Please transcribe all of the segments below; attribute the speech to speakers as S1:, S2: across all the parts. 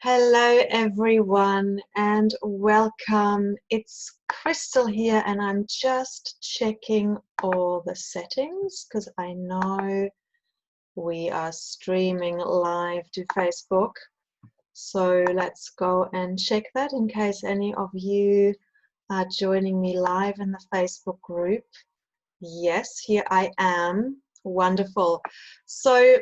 S1: Hello everyone and welcome. It's Crystal here and I'm just checking all the settings because I know we are streaming live to Facebook. So let's go and check that in case any of you are joining me live in the Facebook group. Yes, here I am. Wonderful. So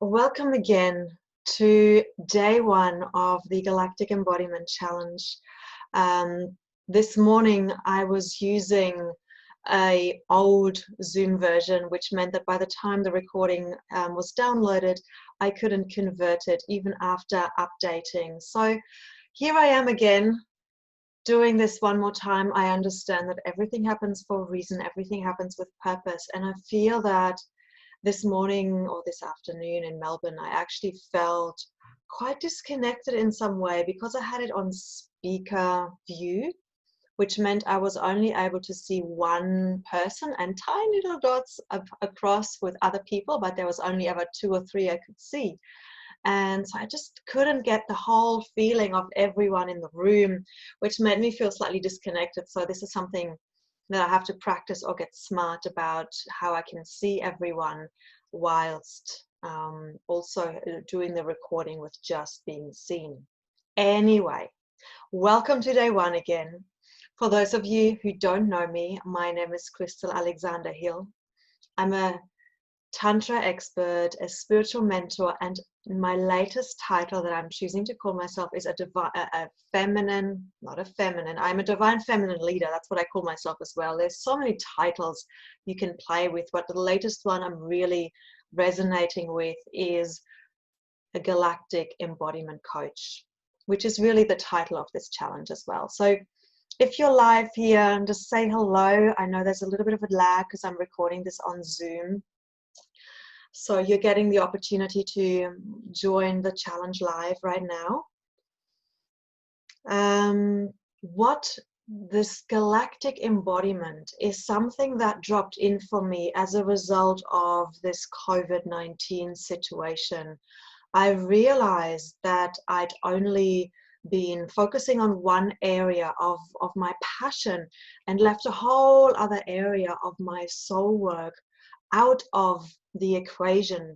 S1: welcome again to day one of the Galactic Embodiment Challenge. This morning I was using an old Zoom version, which meant that by the time the recording was downloaded, I couldn't convert it even after updating. So here I am again doing this one more time. I understand that everything happens for a reason, everything happens with purpose, and I feel that this morning or this afternoon in Melbourne, I actually felt quite disconnected in some way because I had it on speaker view, which meant I was only able to see one person and tiny little dots across with other people, but there was only ever 2 or 3 I could see. And so I just couldn't get the whole feeling of everyone in the room, which made me feel slightly disconnected. So this is something that I have to practice or get smart about, how I can see everyone whilst also doing the recording with just being seen. Anyway, welcome to day one again. For those of you who don't know me, my name is Crystal Alexander Hill. I'm a Tantra expert, a spiritual mentor, and my latest title that I'm choosing to call myself is a feminine, not a feminine, I'm a divine feminine leader. That's what I call myself as well. There's so many titles you can play with, but the latest one I'm really resonating with is a Galactic Embodiment Coach, which is really the title of this challenge as well. So if you're live here, just say hello. I know there's a little bit of a lag because I'm recording this on Zoom. So you're getting the opportunity to join the challenge live right now. What this galactic embodiment is something that dropped in for me as a result of this COVID-19 situation. I realized that I'd only been focusing on one area of my passion and left a whole other area of my soul work out of the equation.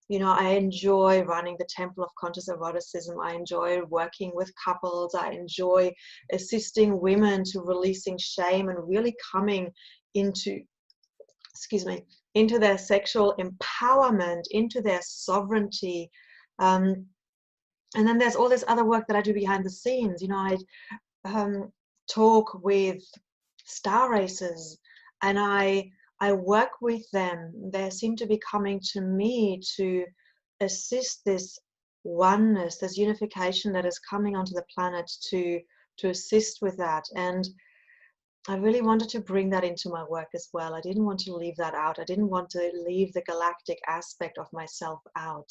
S1: You know, I enjoy running the Temple of Conscious Eroticism. I enjoy working with couples. I enjoy assisting women to releasing shame and really coming into, into their sexual empowerment, into their sovereignty. And then there's all this other work that I do behind the scenes. You know, I talk with star racers and I work with them. They seem to be coming to me to assist this oneness, this unification that is coming onto the planet to assist with that. And I really wanted to bring that into my work as well. I didn't want to leave that out. I didn't want to leave the galactic aspect of myself out.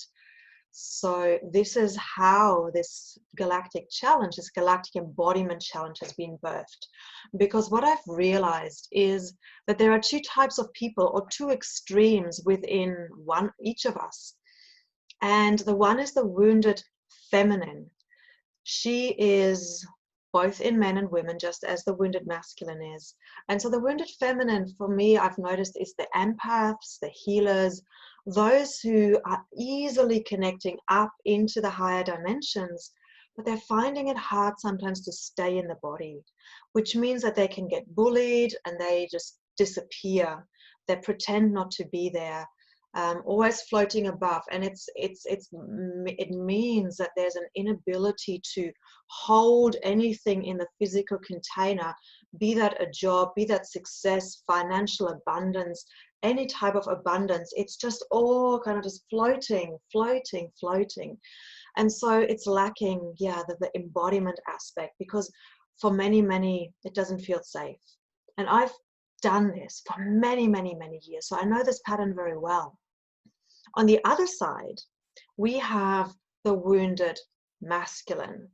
S1: So this is how this galactic challenge, this galactic embodiment challenge has been birthed. Because what I've realized is that there are 2 types of people, or 2 extremes within each of us. And the one is the wounded feminine. She is both in men and women, just as the wounded masculine is. And so the wounded feminine, for me, I've noticed, is the empaths, the healers, those who are easily connecting up into the higher dimensions, but they're finding it hard sometimes to stay in the body, which means that they can get bullied and they just disappear. They pretend not to be there. Always floating above, and it means that there's an inability to hold anything in the physical container, be that a job, be that success, financial abundance, any type of abundance. It's just all kind of just floating. And so it's lacking, the embodiment aspect, because for many it doesn't feel safe. And I've done this for many years, so I know this pattern very well. On the other side, we have the wounded masculine,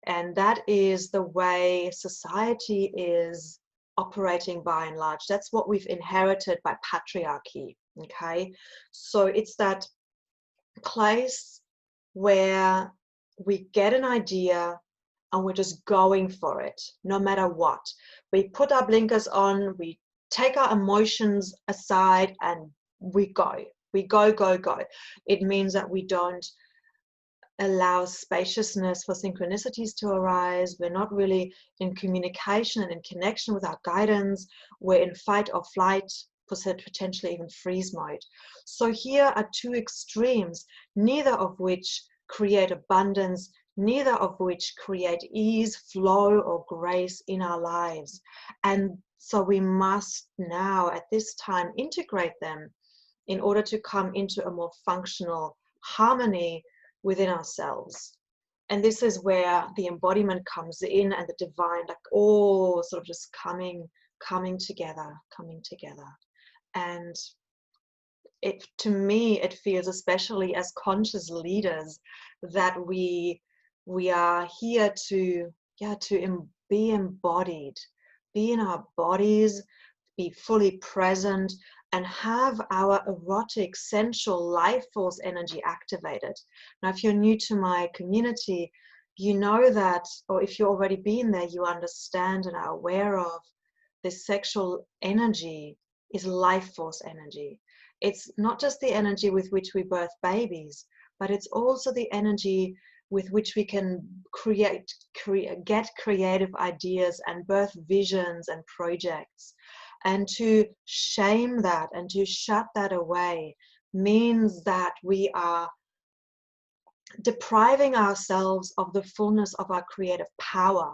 S1: and that is the way society is operating by and large. That's what we've inherited by patriarchy. Okay, so it's that place where we get an idea and we're just going for it, no matter what. We put our blinkers on, we take our emotions aside, and we go. We go, go, go. It means that we don't allow spaciousness for synchronicities to arise. We're not really in communication and in connection with our guidance. We're in fight or flight, potentially even freeze mode. So here are two extremes, neither of which create abundance, neither of which create ease, flow, or grace in our lives. And so we must now, at this time, integrate them in order to come into a more functional harmony within ourselves. And this is where the embodiment comes in, and the divine, like all sort of just coming together. And to me, it feels, especially as conscious leaders, that we are here to be embodied, be in our bodies, be fully present, and have our erotic, sensual life force energy activated. Now, if you're new to my community, you know that, or if you've already been there, you understand and are aware of this sexual energy is life force energy. It's not just the energy with which we birth babies, but it's also the energy with which we can get creative ideas and birth visions and projects. And to shame that and to shut that away means that we are depriving ourselves of the fullness of our creative power.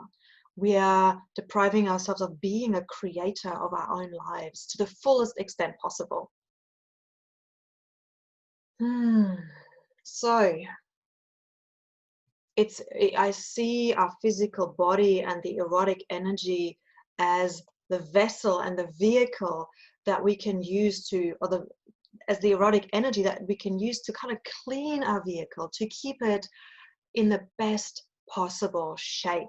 S1: We are depriving ourselves of being a creator of our own lives to the fullest extent possible. So I see our physical body and the erotic energy as the vessel and the vehicle that we can use to, as the erotic energy that we can use to kind of clean our vehicle, to keep it in the best possible shape,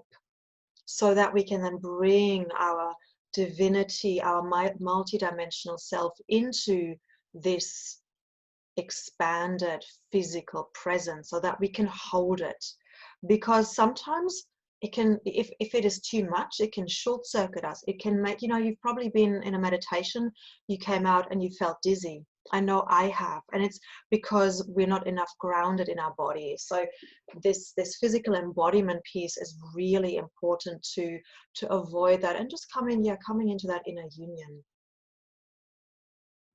S1: so that we can then bring our divinity, our multidimensional self into this expanded physical presence, so that we can hold it. Because sometimes it can, if it is too much, it can short circuit us. It can make, you've probably been in a meditation, you came out and you felt dizzy. I know I have, and it's because we're not enough grounded in our body. So this physical embodiment piece is really important to avoid that, and just coming into that inner union.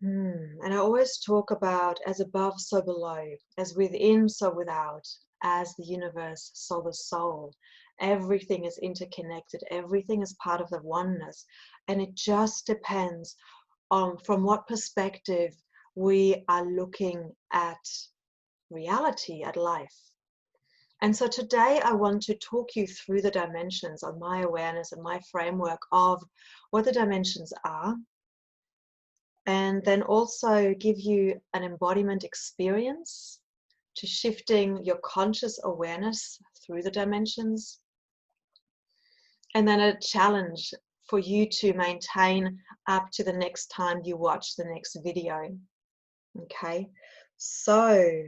S1: And I always talk about as above, so below, as within, so without, as the universe, so the soul. Everything is interconnected. Everything is part of the oneness. And it just depends on from what perspective we are looking at reality, at life. And so today I want to talk you through the dimensions of my awareness and my framework of what the dimensions are, and then also give you an embodiment experience to shifting your conscious awareness through the dimensions, and then a challenge for you to maintain up to the next time you watch the next video. Okay, so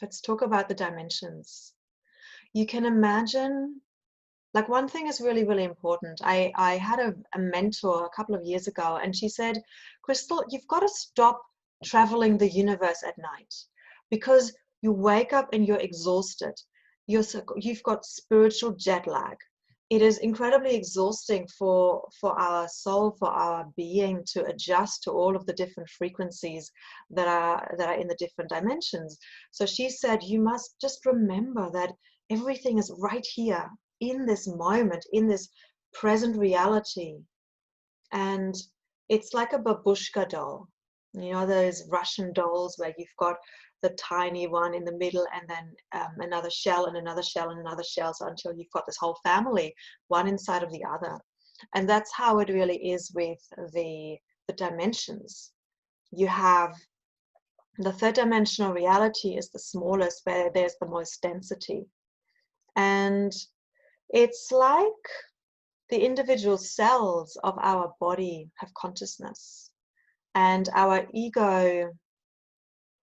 S1: let's talk about the dimensions. You can imagine, like, one thing is really, really important. I had a mentor a couple of years ago, and she said, Crystal, you've got to stop traveling the universe at night, because you wake up and you're exhausted. You've got spiritual jet lag. It is incredibly exhausting for our soul, for our being, to adjust to all of the different frequencies that are in the different dimensions. So she said, you must just remember that everything is right here in this moment, in this present reality. And it's like a babushka doll. Those Russian dolls where you've got the tiny one in the middle, and then another shell and another shell and another shell, so until you've got this whole family, one inside of the other. And that's how it really is with the dimensions. You have the third dimensional reality is the smallest, where there's the most density. And it's like the individual cells of our body have consciousness, and our ego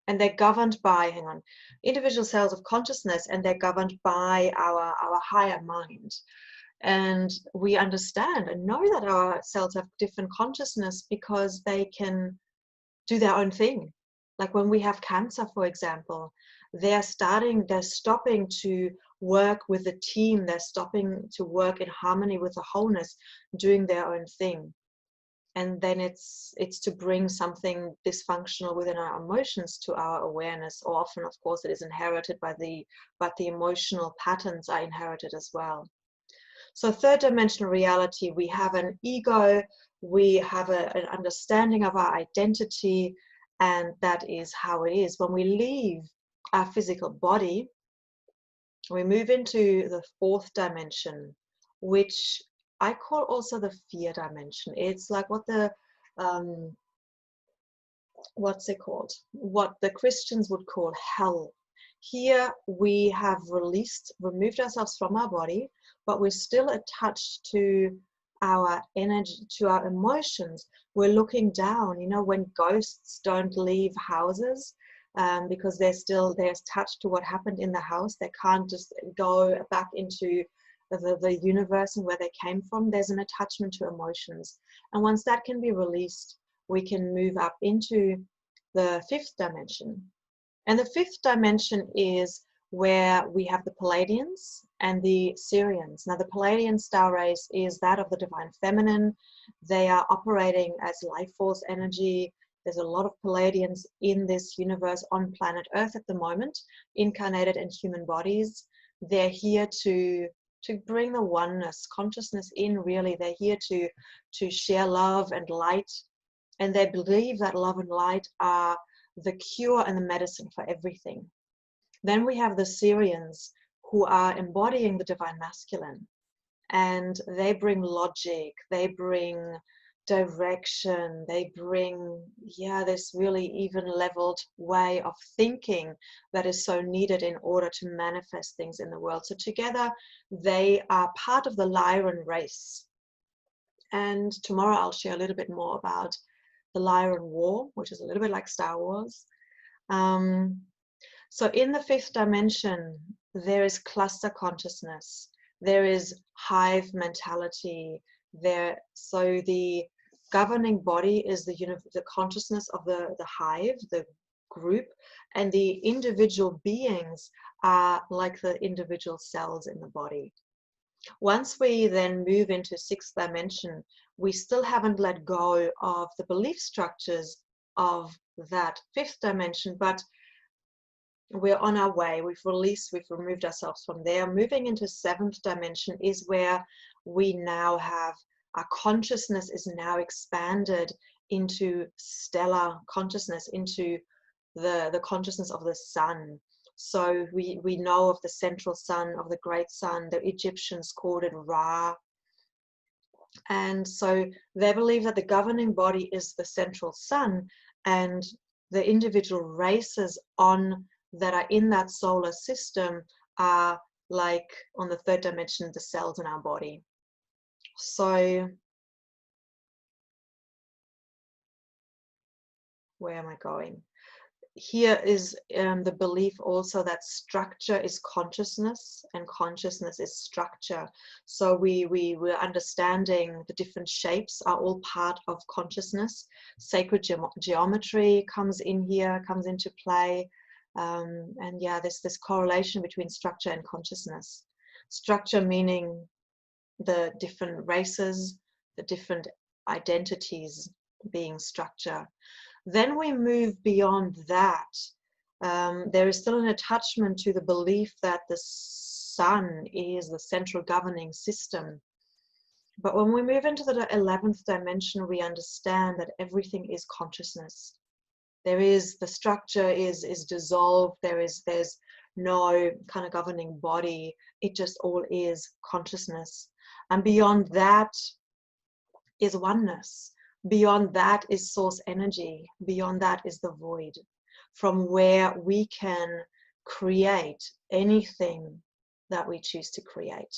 S1: and they're governed by, hang on, individual cells of consciousness, and they're governed by our higher mind. And we understand and know that our cells have different consciousness because they can do their own thing. Like when we have cancer, for example, they're stopping to work with the team, they're stopping to work in harmony with the wholeness, doing their own thing. And then it's to bring something dysfunctional within our emotions to our awareness. Or often, of course, it is inherited but the emotional patterns are inherited as well. So third dimensional reality, we have an ego, we have an understanding of our identity, and that is how it is. When we leave our physical body, we move into the fourth dimension, which I call also the fear dimension. It's like what the what's it called? What the Christians would call hell. Here we have removed ourselves from our body, but we're still attached to our energy, to our emotions. We're looking down, you know, when ghosts don't leave houses, because they're attached to what happened in the house. They can't just go back into the universe and where they came from. There's an attachment to emotions. And once that can be released, we can move up into the fifth dimension. And the fifth dimension is where we have the Palladians and the Syrians. Now, the Palladian star race is that of the divine feminine. They are operating as life force energy. There's a lot of Palladians in this universe on planet Earth at the moment, incarnated in human bodies. They're here to bring the oneness, consciousness in, really. They're here to share love and light. And they believe that love and light are the cure and the medicine for everything. Then we have the Syrians, who are embodying the divine masculine. And they bring logic, they bring direction, they bring, this really even leveled way of thinking that is so needed in order to manifest things in the world. So together, they are part of the Lyran race. And tomorrow I'll share a little bit more about the Lyran War, which is a little bit like Star Wars. So in the fifth dimension, there is cluster consciousness, there is hive mentality. So the governing body is the consciousness of the hive, the group, and the individual beings are like the individual cells in the body. Once we then move into sixth dimension, we still haven't let go of the belief structures of that fifth dimension, but we're on our way. We've removed ourselves from there. Moving into seventh dimension is where we now have our consciousness is now expanded into stellar consciousness, into the consciousness of the sun. So we know of the central sun, of the great sun. The Egyptians called it Ra. And so they believe that the governing body is the central sun, and the individual races that are in that solar system are like on the third dimension, the cells in our body. So where am I going? Here is the belief also that structure is consciousness and consciousness is structure. So we're understanding the different shapes are all part of consciousness. Sacred geometry comes in here, comes into play. And there's this correlation between structure and consciousness. Structure meaning the different races, the different identities being structure. Then we move beyond that. There is still an attachment to the belief that the sun is the central governing system. But when we move into the 11th dimension, we understand that everything is consciousness. The structure is dissolved. There's no kind of governing body. It just all is consciousness. And beyond that is oneness. Beyond that is source energy. Beyond that is the void, from where we can create anything that we choose to create.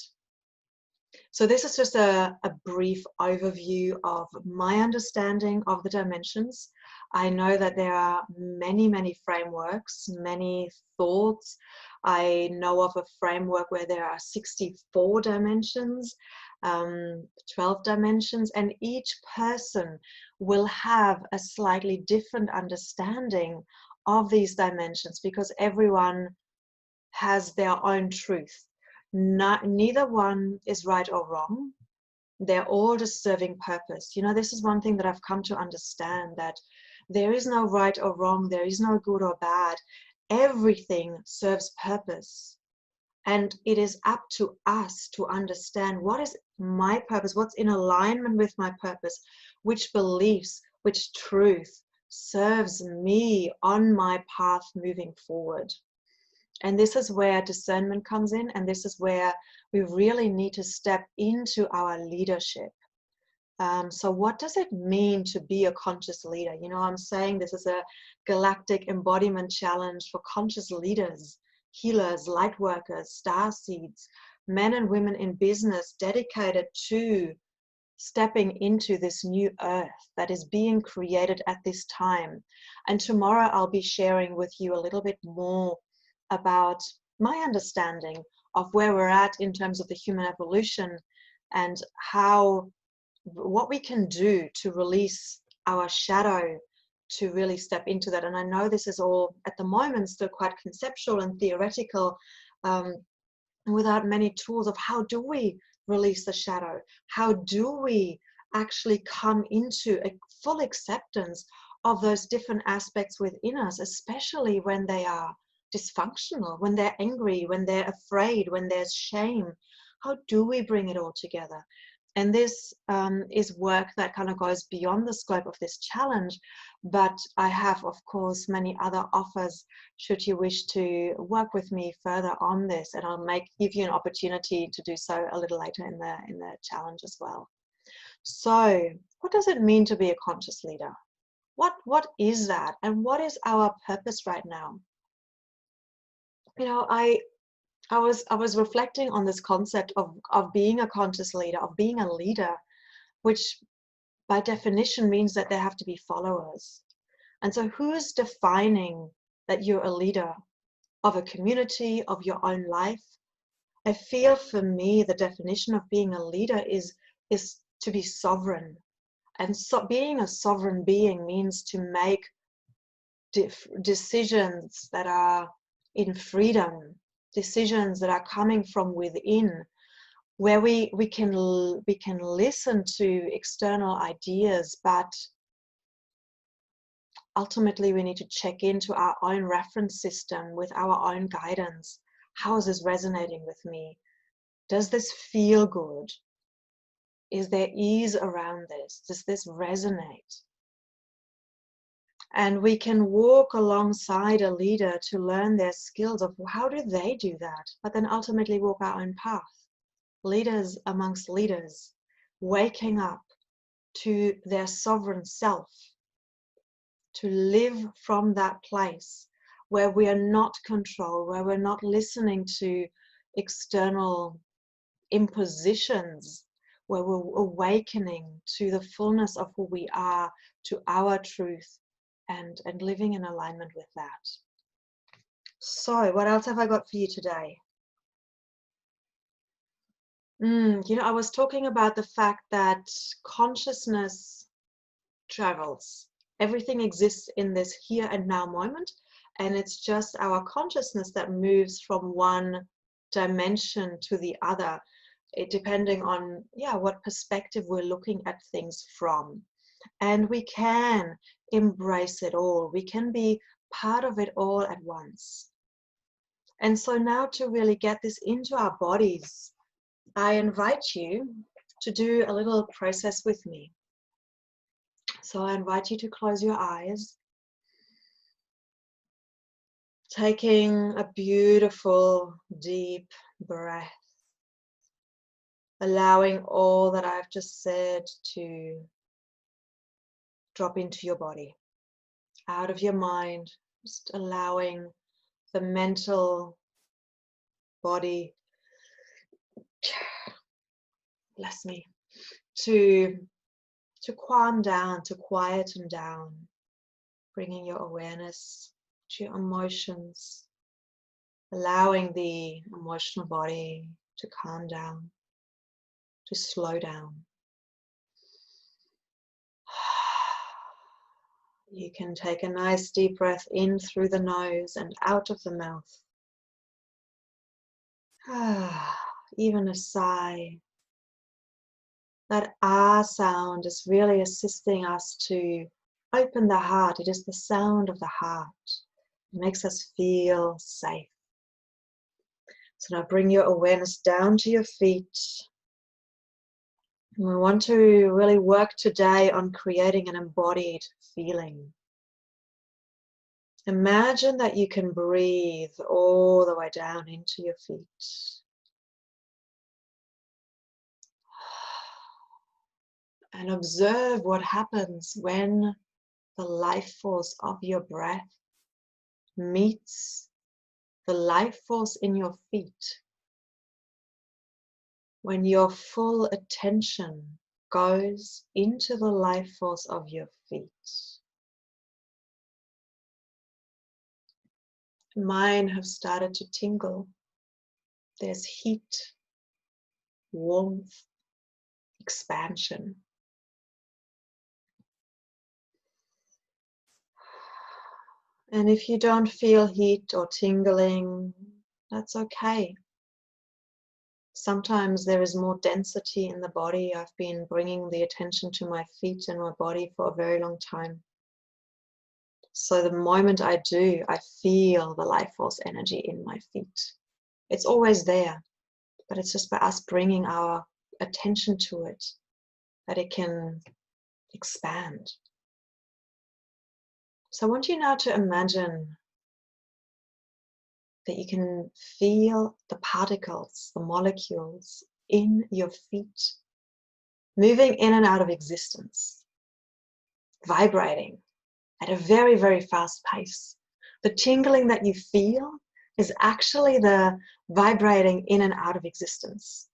S1: So this is just a brief overview of my understanding of the dimensions. I know that there are many, many frameworks, many thoughts. I know of a framework where there are 64 dimensions, 12 dimensions, and each person will have a slightly different understanding of these dimensions because everyone has their own truth. Neither one is right or wrong. They're all just serving purpose. You know, this is one thing that I've come to understand, that there is no right or wrong, there is no good or bad. Everything serves purpose. And it is up to us to understand what is my purpose, what's in alignment with my purpose, which beliefs, which truth serves me on my path moving forward. And this is where discernment comes in, and this is where we really need to step into our leadership. So what does it mean to be a conscious leader? You know, I'm saying this is a galactic embodiment challenge for conscious leaders, healers, light workers, star seeds, men and women in business dedicated to stepping into this new earth that is being created at this time. And tomorrow I'll be sharing with you a little bit more about my understanding of where we're at in terms of the human evolution and what we can do to release our shadow to really step into that. And I know this is all at the moment still quite conceptual and theoretical, without many tools of how do we release the shadow? How do we actually come into a full acceptance of those different aspects within us, especially when they are dysfunctional, when they're angry, when they're afraid, when there's shame? How do we bring it all together? And this is work that kind of goes beyond the scope of this challenge, but I have, of course, many other offers should you wish to work with me further on this, and I'll give you an opportunity to do so a little later in the challenge as well. So, what does it mean to be a conscious leader? What is that, and what is our purpose right now? You know, I was reflecting on this concept of being a conscious leader, of being a leader, which by definition means that there have to be followers. And so who's defining that you're a leader of a community, of your own life? I feel for me, the definition of being a leader is to be sovereign. And so being a sovereign being means to make decisions that are in freedom, decisions that are coming from within, where we can listen to external ideas, but ultimately we need to check into our own reference system with our own guidance. How is this resonating with me? Does this feel good? Is there ease around this? Does this resonate? And we can walk alongside a leader to learn their skills of how do they do that, but then ultimately walk our own path. Leaders amongst leaders, waking up to their sovereign self, to live from that place where we are not controlled, where we're not listening to external impositions, where we're awakening to the fullness of who we are, to our truth, and living in alignment with that. So, what else have I got for you today? You know, I was talking about the fact that consciousness travels. Everything exists in this here and now moment, and it's just our consciousness that moves from one dimension to the other, depending on what perspective we're looking at things from. And we can embrace it all. We can be part of it all at once. And so now, to really get this into our bodies, I invite you to do a little process with me. So I invite you to close your eyes, taking a beautiful deep breath, allowing all that I've just said to drop into your body, out of your mind, just allowing the mental body bless me, to calm down, to quieten down, bringing your awareness to your emotions, allowing the emotional body to calm down, to slow down. You can take a nice deep breath in through the nose and out of the mouth. Even a sigh. That ah sound is really assisting us to open the heart. It is the sound of the heart. It makes us feel safe. So now bring your awareness down to your feet. And we want to really work today on creating an embodied feeling. Imagine that you can breathe all the way down into your feet. And observe what happens when the life force of your breath meets the life force in your feet. When your full attention goes into the life force of your feet. Mine have started to tingle. There's heat, warmth, expansion. And if you don't feel heat or tingling, that's okay. Sometimes there is more density in the body. I've been bringing the attention to my feet and my body for a very long time. So the moment I do, I feel the life force energy in my feet. It's always there, but it's just by us bringing our attention to it that it can expand. So I want you now to imagine that you can feel the particles, the molecules in your feet, moving in and out of existence, vibrating at a very, very fast pace. The tingling that you feel is actually the vibrating in and out of existence.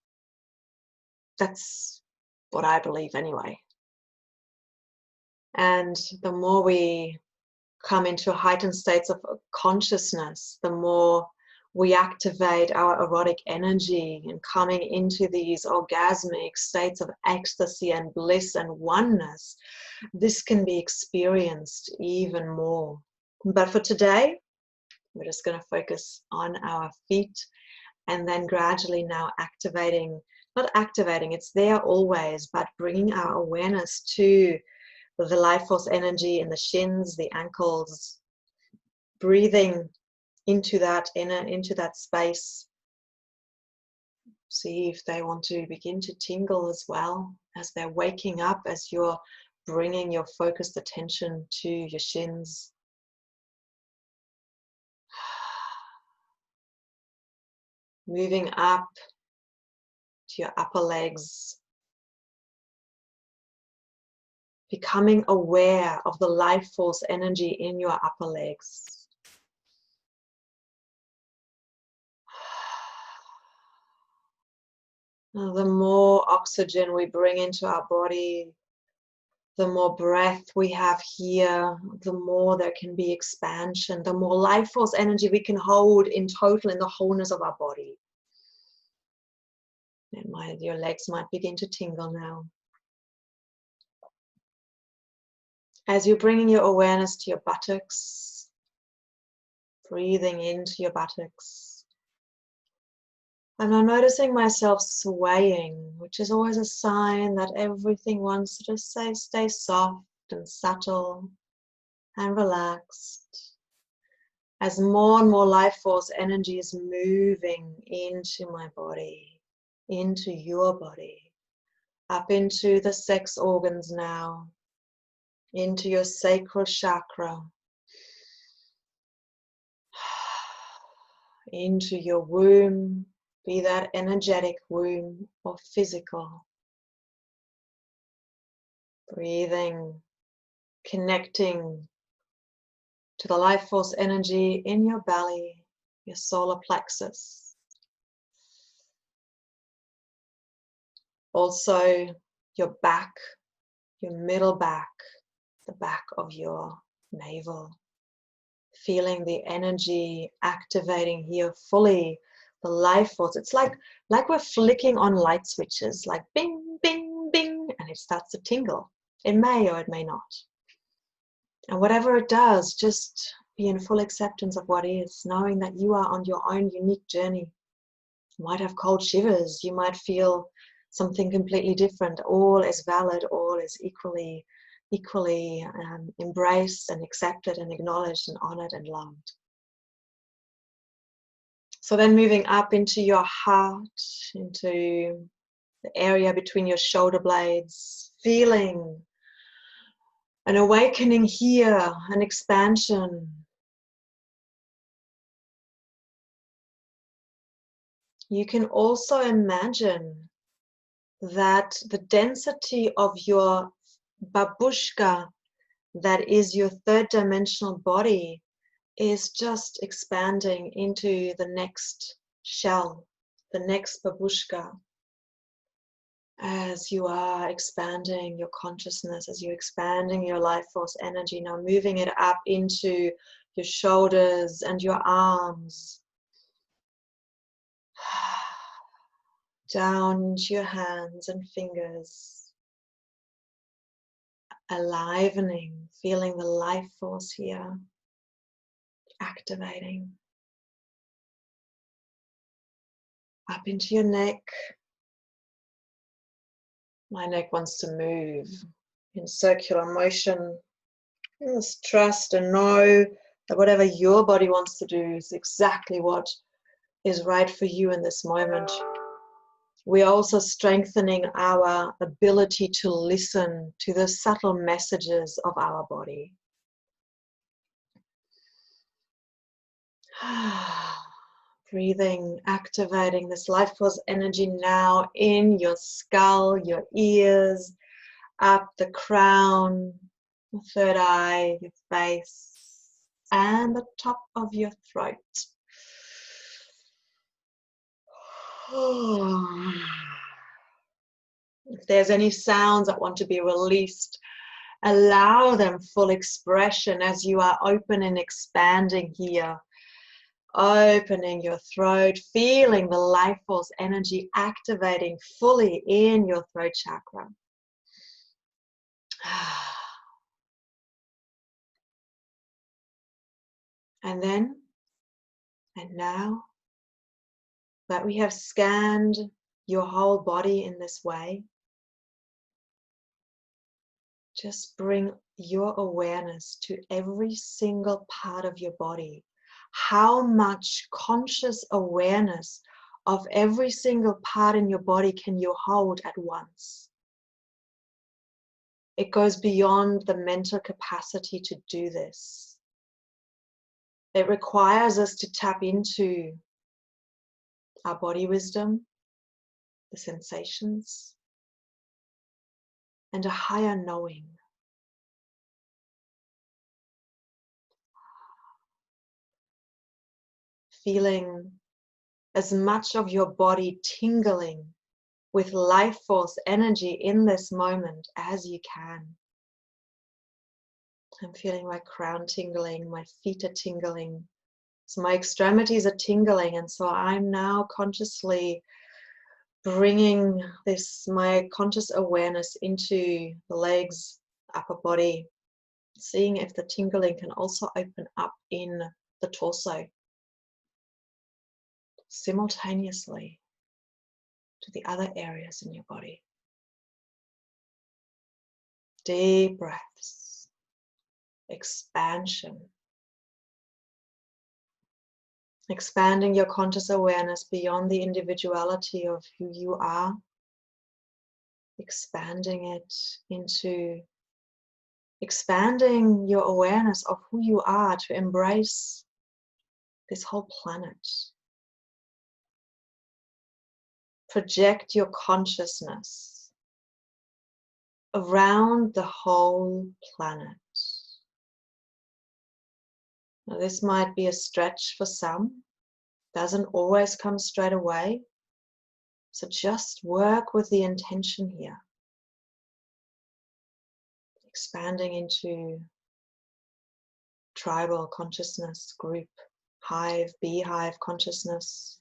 S1: That's what I believe anyway. And the more we come into heightened states of consciousness, the more we activate our erotic energy and coming into these orgasmic states of ecstasy and bliss and oneness, this can be experienced even more. But for today, we're just going to focus on our feet and then gradually now activating, not activating, it's there always, but bringing our awareness to the life force energy in the shins, the ankles, breathing into that into that space. See if they want to begin to tingle as well as they're waking up, as you're bringing your focused attention to your shins. Moving up to your upper legs. Becoming aware of the life force energy in your upper legs. Now, the more oxygen we bring into our body, the more breath we have here, the more there can be expansion, the more life force energy we can hold in total in the wholeness of our body. And your legs might begin to tingle now. As you're bringing your awareness to your buttocks, breathing into your buttocks. And I'm noticing myself swaying, which is always a sign that everything wants to just stay soft and subtle and relaxed. As more and more life force energy is moving into my body, into your body, up into the sex organs now, into your sacral chakra, into your womb, be that energetic womb or physical. Breathing, connecting to the life force energy in your belly, your solar plexus. Also your back, your middle back, the back of your navel. Feeling the energy activating here fully, the life force. It's like we're flicking on light switches, like bing, bing, bing, and it starts to tingle. It may or it may not. And whatever it does, just be in full acceptance of what is, knowing that you are on your own unique journey. You might have cold shivers, you might feel something completely different. All is valid, all is equally embraced and accepted and acknowledged and honored and loved. So then moving up into your heart, into the area between your shoulder blades, feeling an awakening here, an expansion. You can also imagine that the density of your babushka, that is your third dimensional body, is just expanding into the next shell, the next babushka. As you are expanding your consciousness, as you're expanding your life force energy, now moving it up into your shoulders and your arms, down to your hands and fingers, alivening, feeling the life force here, activating. Up into your neck. My neck wants to move in circular motion. Just trust and know that whatever your body wants to do is exactly what is right for you in this moment. We're also strengthening our ability to listen to the subtle messages of our body. Breathing, activating this life force energy now in your skull, your ears, up the crown, the third eye, your face, and the top of your throat. If there's any sounds that want to be released, allow them full expression as you are open and expanding here. Opening your throat, feeling the life force energy activating fully in your throat chakra. And then, and now that we have scanned your whole body in this way, just bring your awareness to every single part of your body. How much conscious awareness of every single part in your body can you hold at once? It goes beyond the mental capacity to do this. It requires us to tap into our body wisdom, the sensations, and a higher knowing. Feeling as much of your body tingling with life force energy in this moment as you can. I'm feeling my crown tingling, my feet are tingling. So my extremities are tingling, and so I'm now consciously bringing my conscious awareness into the legs, upper body, seeing if the tingling can also open up in the torso simultaneously to the other areas in your body. Deep breaths, expansion. Expanding your conscious awareness beyond the individuality of who you are, expanding it into expanding your awareness of who you are to embrace this whole planet. Project your consciousness around the whole planet. Now, this might be a stretch for some, doesn't always come straight away. So just work with the intention here, expanding into tribal consciousness, group, hive, beehive consciousness.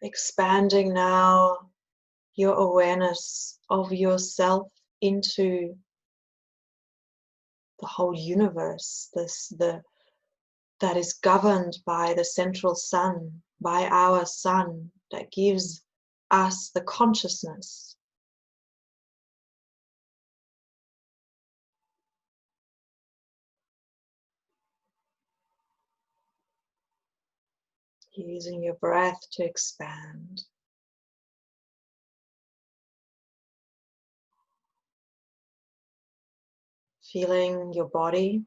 S1: Expanding now your awareness of yourself into the whole universe, that is governed by the central sun, by our sun, that gives us the consciousness. Using your breath to expand. Feeling your body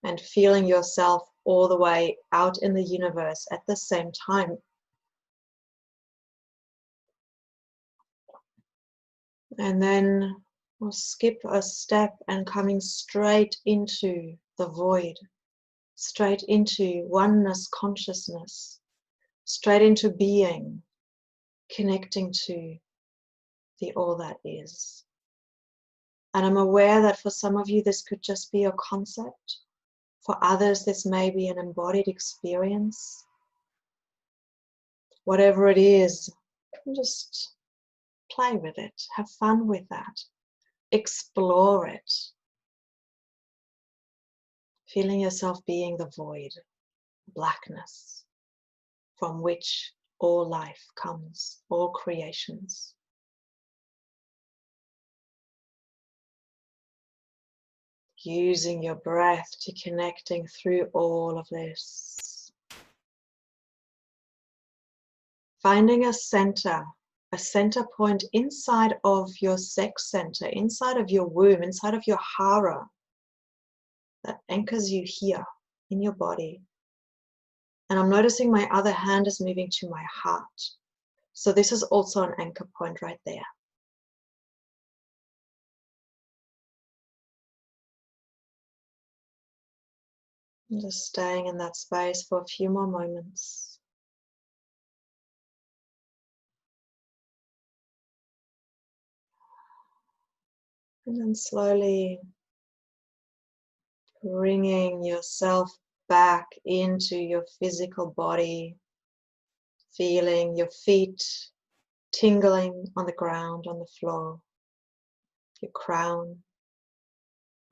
S1: and feeling yourself all the way out in the universe at the same time. And then we'll skip a step and coming straight into the void, straight into oneness consciousness, straight into being, connecting to the all that is. And I'm aware that for some of you this could just be a concept. For others this may be an embodied experience. Whatever it is, just play with it, have fun with that, explore it. Feeling yourself being the void, blackness, from which all life comes, all creations. Using your breath to connecting through all of this. Finding a center point inside of your sex center, inside of your womb, inside of your hara, that anchors you here in your body. And I'm noticing my other hand is moving to my heart. So this is also an anchor point right there. And just staying in that space for a few more moments. And then slowly bringing yourself back into your physical body, feeling your feet tingling on the ground, on the floor, your crown,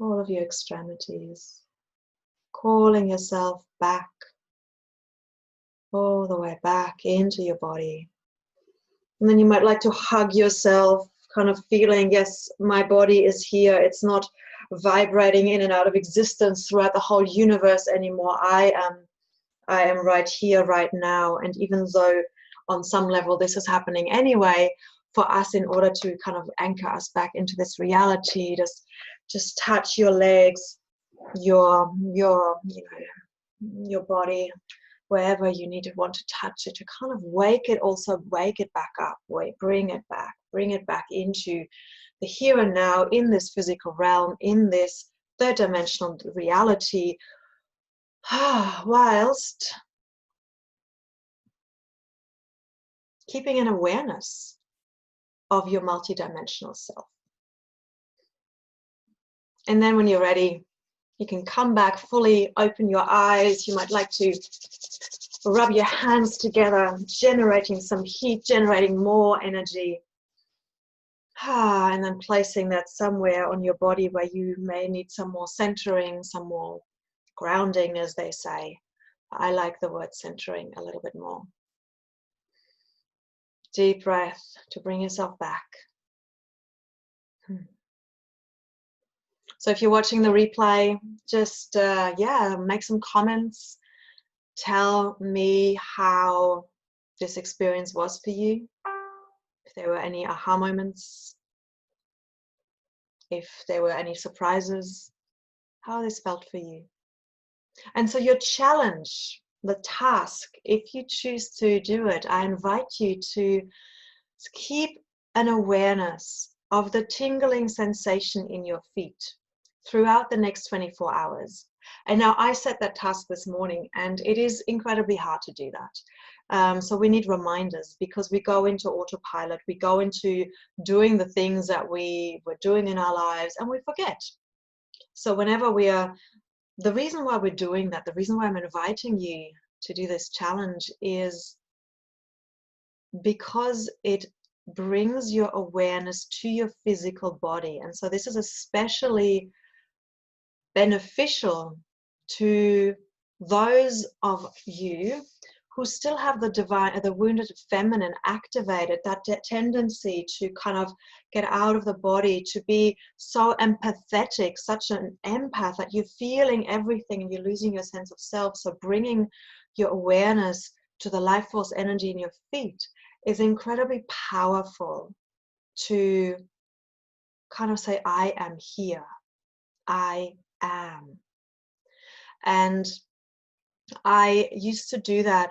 S1: all of your extremities, calling yourself back, all the way back into your body. And then you might like to hug yourself, kind of feeling, yes, my body is here. It's not vibrating in and out of existence throughout the whole universe anymore. I am right here, right now. And even though on some level this is happening anyway, for us, in order to kind of anchor us back into this reality, just touch your legs, your body, wherever you want to touch it, to kind of wake it back up, bring it back into the here and now, in this physical realm, in this third dimensional reality, whilst keeping an awareness of your multidimensional self. And then when you're ready, you can come back fully, open your eyes. You might like to rub your hands together, generating some heat, generating more energy. And then placing that somewhere on your body where you may need some more centering, some more grounding, as they say. I like the word centering a little bit more. Deep breath to bring yourself back. So if you're watching the replay, just make some comments. Tell me how this experience was for you. If there were any aha moments, if there were any surprises, how this felt for you. And so your challenge, the task, if you choose to do it, I invite you to keep an awareness of the tingling sensation in your feet throughout the next 24 hours. And now I set that task this morning, and it is incredibly hard to do that. So we need reminders, because we go into autopilot, we go into doing the things that we were doing in our lives, and we forget. So whenever we are, the reason why we're doing that, the reason why I'm inviting you to do this challenge is because it brings your awareness to your physical body. And so this is especially beneficial to those of you who still have the divine, the wounded feminine activated, that tendency to kind of get out of the body, to be so empathetic, such an empath that you're feeling everything and you're losing your sense of self. So bringing your awareness to the life force energy in your feet is incredibly powerful to kind of say, I am here, I am. And I used to do that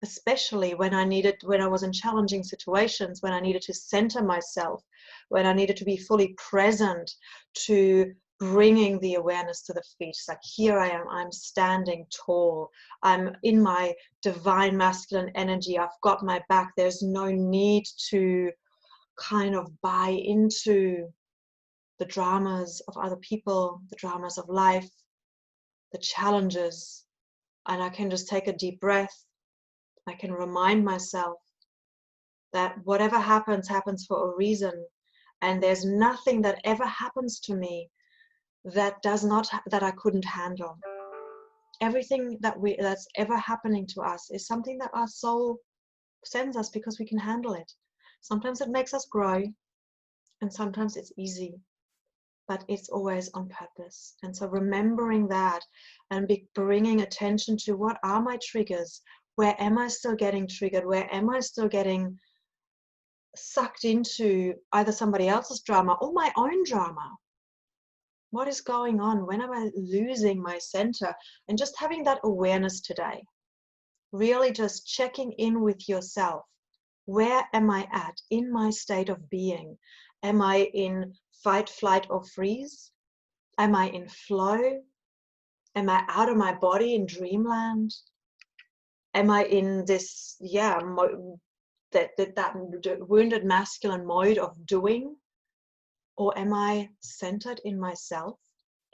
S1: especially when I was in challenging situations, when I needed to center myself, when I needed to be fully present to bringing the awareness to the feet. It's like, here I am, I'm standing tall, I'm in my divine masculine energy, I've got my back, there's no need to kind of buy into the dramas of other people, the dramas of life, the challenges. And I can just take a deep breath. I can remind myself that whatever happens, happens for a reason. And there's nothing that ever happens to me that I couldn't handle. Everything that's ever happening to us is something that our soul sends us because we can handle it. Sometimes it makes us grow, and sometimes it's easy, but it's always on purpose. And so remembering that and bringing attention to, what are my triggers? Where am I still getting triggered? Where am I still getting sucked into either somebody else's drama or my own drama? What is going on? When am I losing my center? And just having that awareness today, really just checking in with yourself. Where am I at in my state of being? Am I in fight, flight, or freeze? Am I in flow? Am I out of my body in dreamland? Am I in this, that wounded masculine mode of doing? Or am I centered in myself,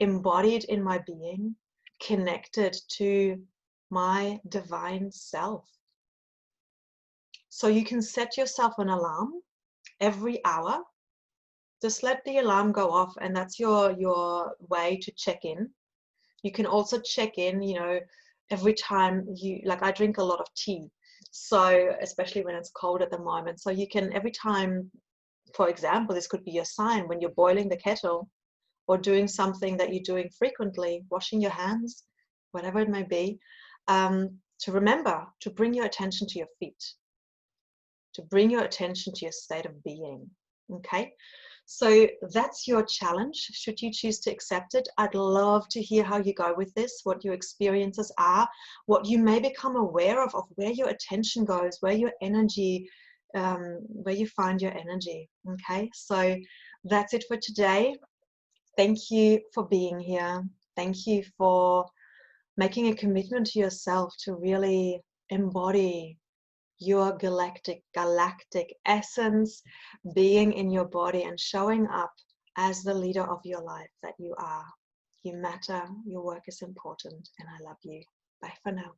S1: embodied in my being, connected to my divine self? So you can set yourself an alarm every hour. Just let the alarm go off, and that's your way to check in. You can also check in, every time I drink a lot of tea, so especially when it's cold at the moment. So you can, every time, for example, this could be your sign when you're boiling the kettle or doing something that you're doing frequently, washing your hands, whatever it may be, to remember to bring your attention to your feet, to bring your attention to your state of being. Okay, so that's your challenge, should you choose to accept it. I'd love to hear how you go with this, what your experiences are, what you may become aware of where your attention goes, where your energy, where you find your energy. Okay, so that's it for today. Thank you for being here. Thank you for making a commitment to yourself to really embody your galactic essence, being in your body and showing up as the leader of your life that you are. You matter, your work is important, and I love you. Bye for now.